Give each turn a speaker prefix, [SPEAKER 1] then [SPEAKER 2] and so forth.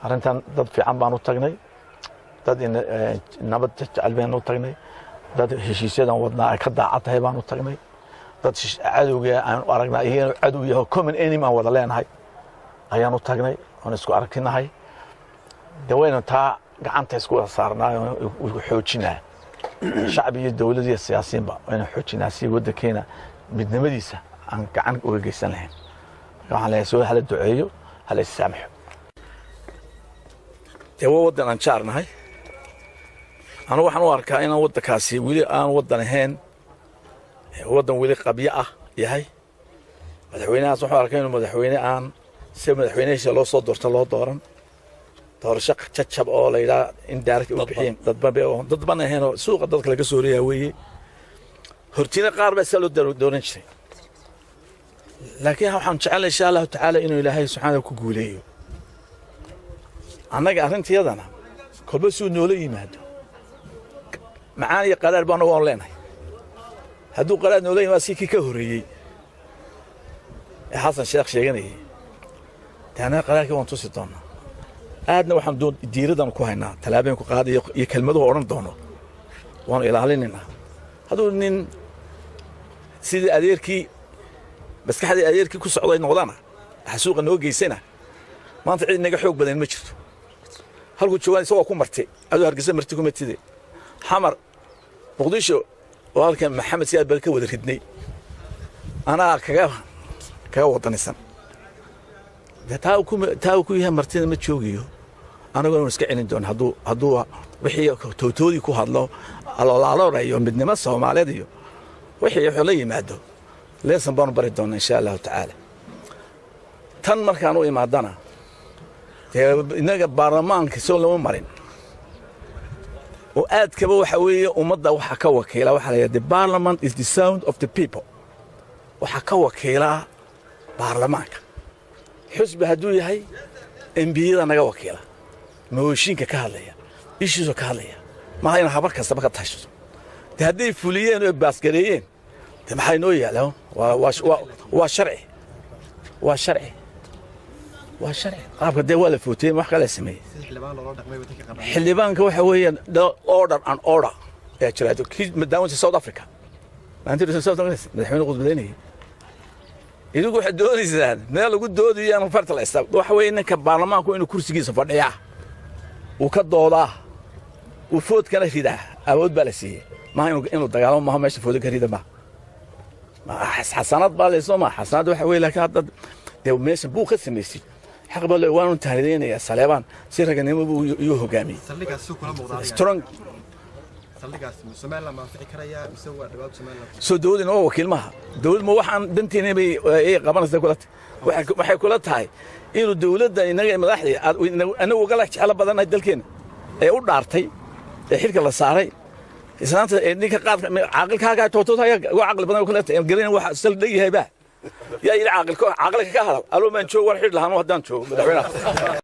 [SPEAKER 1] arrintan dad fiican baan u tagnay dad nabad jecel baan u tagnay dad heshiisyadan wadnaa ay ka daacad tahay baan u tagnay dad cadowga aan u aragnaa iyagoo cadow yahay common enemy aan wada leenahay ayaan u tagnay oon isku arkinahay dawayna taa gacanta isku wada saarnaa oo xoojinaa shacbi iyo dawlad iyo siyaasiyiinba ayna xoojinaa si waddankeena midnimadiisa aan gacan uga geysan lahayn waxaan leeyahay soo hala duceeyo hala issaamaxo waddan aan jaarnahay anu waxaan u arkaa inaan waddankaasi weli aan waddan ahayn waddan weli qabyo ah yahay madaxweynahaas waxaan arkaa inuu madaxweyne aan si madaxweynahiisa loo soo doorto loo dooran doorasho jajab oo la yidhaha in daaragta u bixiyeen dad ban ahaynoo suuqa dadka laga soo reeyaa weeye hortina qaar baa saa loo dooran jiray laakiin waxaan jecelahay insha allahu tacaala inuu ilaahay subxaanahu ku guuleeyo annaga arrintayadana kolba suu noola yimaado macaan iyo qaraar baan waan leenahay hadduu qaraar noola yimaado si kii ka horreeyey ee xasan sheekh sheeganayay taana qaraarkii waan tusi doonaa aadna waxaan diiradan ku haynaa tallaabeen ku qaadayo iyo kelmaduhu odhan doono waanu ilaalinaynaa hadduu nin sidii adeerkii maskaxdii adeerkii ku socday noqdana xasuuqa noo geysana maanta cid naga xoog badan ma jirto halku joogan isagoo ku martay adoo hargeysa martay kuma tide xamar muqdisho oo halkan maxamed siyaad bal ka wada ridnay anaa kaga wadanisan taa ku yahay martina ma joogiyo anaguna iska celin doon hadduu wixii towtoodii ku hadlo aloolaaloora iyo midnimo soomaaliyeed iyo wixii wuxuu la yimaado leesan baanu bari doonaa insha allahu tacaala tan markaan u imaadana innaga baarlamaanka soo lama marin oo aadkaba waxa weeye ummadda waxa ka wakiila waxa la yidhaha the parliament is the sound of the people waxa ka wakiila baarlamaanka xusbi hadduu yahay embiyada naga wakiila mooshinka ka hadlaya ishiisoo ka hadlaya maaha ina habar kastaba ka tashato dee hadday fuliyeen oo baasgareeyeen dee maxay noo yaalaan waa sharci waa sharci waa sharci qaabka dee waa la footeeyey wax kale sameeyey xildhibaanka waxa weeye order and order ee jiraado madaawinta South Africa maanta South Africa madaxweyne qudbadaynayay idigu waxa doonaysaan meel lagu doodiyo ama farta la istaag waxa weeye ninka baarlamaanku inuu kursigiisa fadhiyaa uu ka doodaa uu food kana ridaa awood baa la siiyey ma inuu dagaalamo ma meesha food ka rida ma xasanad baa leeso ma xasanad waxa weeye laakiin hadda dee meesha buu ka sameeyay xaq baa loo waan taariikhdeynaya Saleebaan si raganimo uu hogaamiyay strong saldhigaas Soomaaliland ma fici karaya mise waa dhawaad Soomaaliland soo dawladna waa wakiil maaha dawlad ma waxaan danteena ay qabanaysaa kula waxay kula tahay inuu dawladda inaga madaxdii anagu gala jecel badan dalkeena ay u dhaartay ee xilka la saaray islaanta ninka qaad aqalkaaga tootooda waa aqal badan kula tahay garin waxa saldhigay baa yaa ila aqalka ka hadal alo man joogo war xid lahaan hadaan joogo madaxweynaha